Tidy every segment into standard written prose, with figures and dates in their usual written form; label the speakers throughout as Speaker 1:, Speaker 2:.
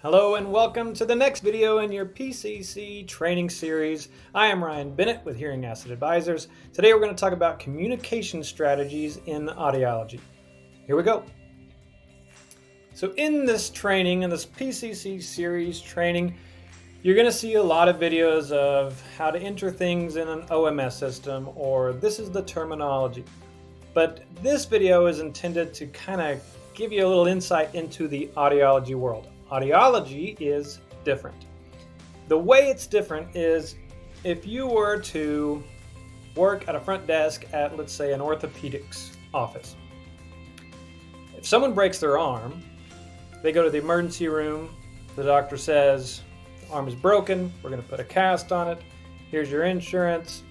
Speaker 1: Hello and welcome to the next video in your PCC training series. I am Ryan Bennett with Hearing Asset Advisors. Today we're going to talk about communication strategies in audiology. Here we go. So in this training, in this PCC series training, you're going to see a lot of videos of how to enter things in an OMS system, or this is the terminology. But this video is intended to kind of give you a little insight into the audiology world. Audiology is different. The way it's different is if you were to work at a front desk at, let's say, an orthopedics office. If someone breaks their arm, they go to the emergency room, the doctor says, the arm is broken, we're going to put a cast on it, here's your insurance,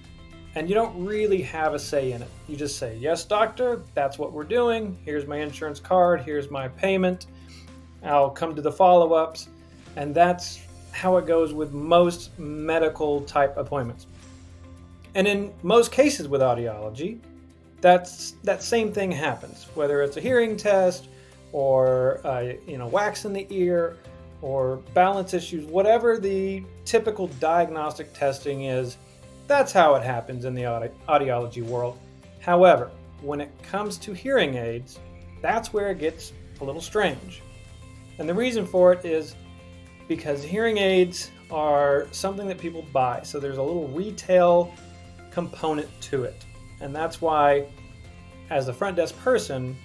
Speaker 1: and you don't really have a say in it. You just say, yes, doctor, that's what we're doing, here's my insurance card, here's my payment, I'll come to the follow-ups, and that's how it goes with most medical type appointments. And in most cases with audiology, that same thing happens, whether it's a hearing test or wax in the ear or balance issues, whatever the typical diagnostic testing is, that's how it happens in the audiology world. However, when it comes to hearing aids, that's where it gets a little strange. And the reason for it is because hearing aids are something that people buy. So there's a little retail component to it. And that's why, as a front desk person,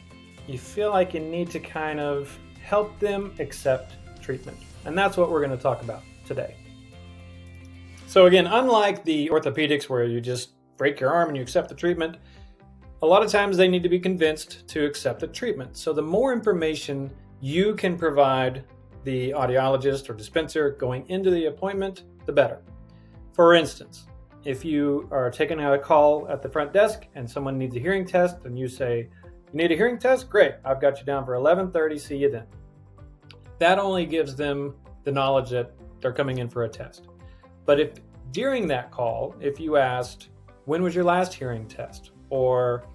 Speaker 1: you feel like you need to kind of help them accept treatment. And that's what we're going to talk about today. So again, unlike the orthopedics where you just break your arm and you accept the treatment, a lot of times they need to be convinced to accept the treatment. So the more information you can provide the audiologist or dispenser going into the appointment, the better. For instance, if you are taking out a call at the front desk and someone needs a hearing test and you say, you need a hearing test? Great, I've got you down for 11:30, see you then. That only gives them the knowledge that they're coming in for a test. But if during that call, if you asked, when was your last hearing test? Or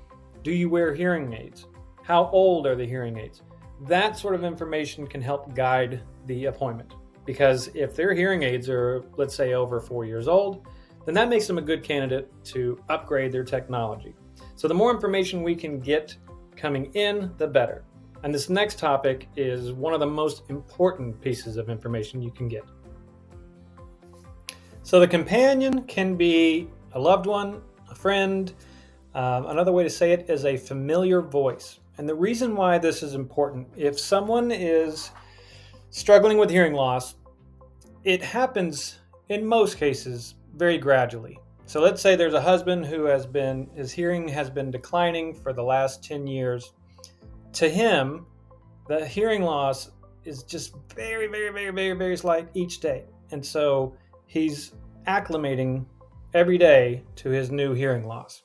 Speaker 1: do you wear hearing aids? How old are the hearing aids? That sort of information can help guide the appointment, because if their hearing aids are, let's say, over 4 years old, then that makes them a good candidate to upgrade their technology. So the more information we can get coming in, the better. And this next topic is one of the most important pieces of information you can get. So the companion can be a loved one, a friend. Another way to say it is a familiar voice. And the reason why this is important, if someone is struggling with hearing loss, it happens in most cases very gradually. So let's say there's a husband who his hearing has been declining for the last 10 years. To him, the hearing loss is just very, very, very, very, very slight each day. And so he's acclimating every day to his new hearing loss.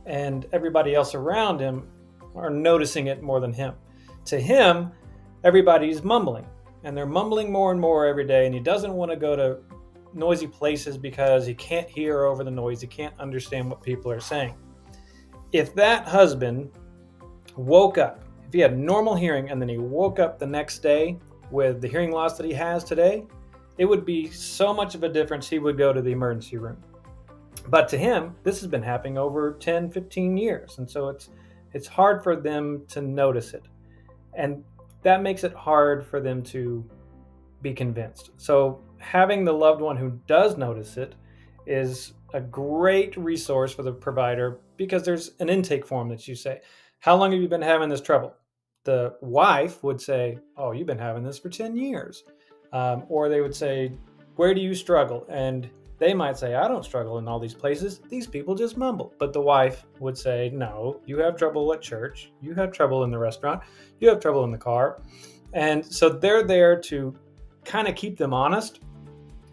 Speaker 1: And everybody else around him are noticing it more than him. To him, everybody's mumbling, and they're mumbling more and more every day, and he doesn't want to go to noisy places because he can't hear over the noise, he can't understand what people are saying. If that husband woke up, if he had normal hearing and then he woke up the next day with the hearing loss that he has today, it would be so much of a difference he would go to the emergency room. But to him, this has been happening over 10, 15 years, and so it's hard for them to notice it. And that makes it hard for them to be convinced. So having the loved one who does notice it is a great resource for the provider, because there's an intake form that you say, how long have you been having this trouble? The wife would say, oh, you've been having this for 10 years. Or they would say, where do you struggle? And they might say, I don't struggle in all these places. These people just mumble. But the wife would say, no, you have trouble at church. You have trouble in the restaurant. You have trouble in the car. And so they're there to kind of keep them honest.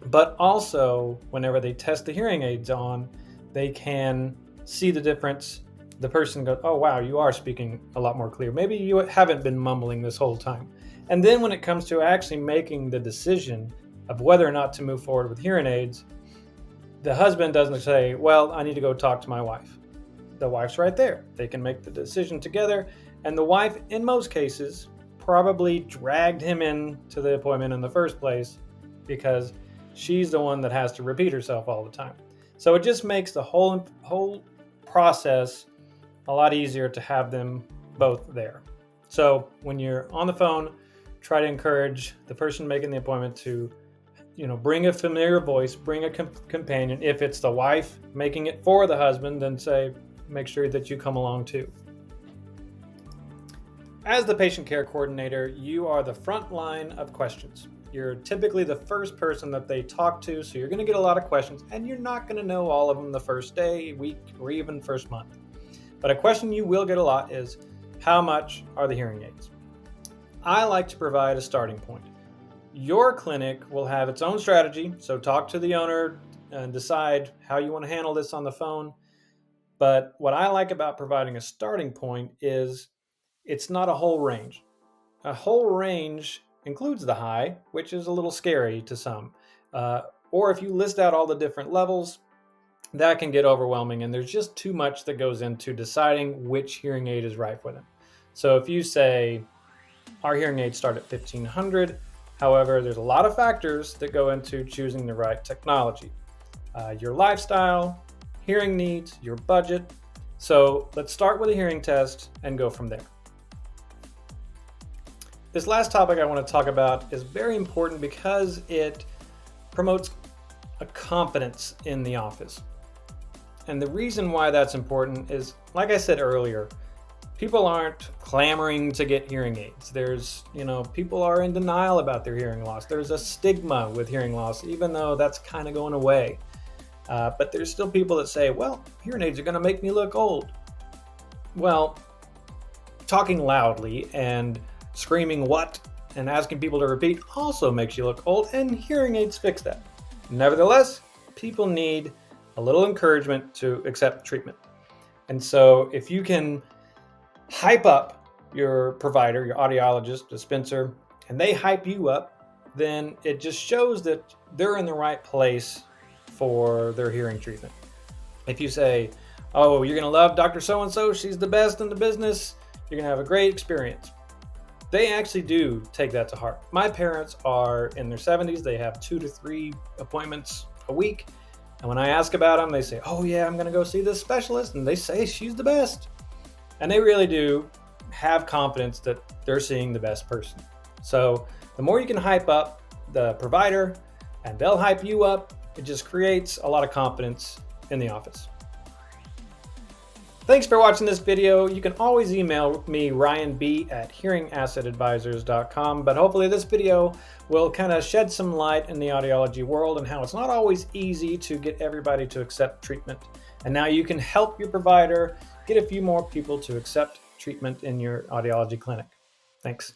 Speaker 1: But also, whenever they test the hearing aids on, they can see the difference. The person goes, oh, wow, you are speaking a lot more clear. Maybe you haven't been mumbling this whole time. And then when it comes to actually making the decision of whether or not to move forward with hearing aids, the husband doesn't say, well, I need to go talk to my wife. The wife's right there. They can make the decision together. And the wife, in most cases, probably dragged him into the appointment in the first place because she's the one that has to repeat herself all the time. So it just makes the whole process a lot easier to have them both there. So when you're on the phone, try to encourage the person making the appointment to, bring a familiar voice, bring a companion. If it's the wife making it for the husband, then make sure that you come along too. As the patient care coordinator, you are the front line of questions. You're typically the first person that they talk to, so you're going to get a lot of questions, and you're not going to know all of them the first day, week, or even first month. But a question you will get a lot is, how much are the hearing aids? I like to provide a starting point. Your clinic will have its own strategy, so talk to the owner and decide how you want to handle this on the phone. But what I like about providing a starting point is it's not a whole range. A whole range includes the high, which is a little scary to some. Or if you list out all the different levels, that can get overwhelming, and there's just too much that goes into deciding which hearing aid is right for them. So if you say, our hearing aids start at $1,500, however, there's a lot of factors that go into choosing the right technology. Your lifestyle, hearing needs, your budget. So let's start with a hearing test and go from there. This last topic I want to talk about is very important because it promotes a confidence in the office. And the reason why that's important is, like I said earlier, people aren't clamoring to get hearing aids. People are in denial about their hearing loss. There's a stigma with hearing loss, even though that's kind of going away. But there's still people that say, well, hearing aids are going to make me look old. Well, talking loudly and screaming what and asking people to repeat also makes you look old, and hearing aids fix that. Nevertheless, people need a little encouragement to accept treatment. And so if you can hype up your provider, your audiologist, dispenser, and they hype you up, then it just shows that they're in the right place for their hearing treatment. If you say, oh, you're going to love Dr. So-and-so, she's the best in the business, you're going to have a great experience. They actually do take that to heart. My parents are in their 70s. They have 2 to 3 appointments a week. And when I ask about them, they say, oh yeah, I'm going to go see this specialist. And they say she's the best. And they really do have confidence that they're seeing the best person. So the more you can hype up the provider and they'll hype you up, it just creates a lot of confidence in the office. Thanks for watching this video. You can always email me, ryanb@hearingassetadvisors.com, but hopefully this video will kind of shed some light in the audiology world and how it's not always easy to get everybody to accept treatment. And now you can help your provider get a few more people to accept treatment in your audiology clinic. Thanks.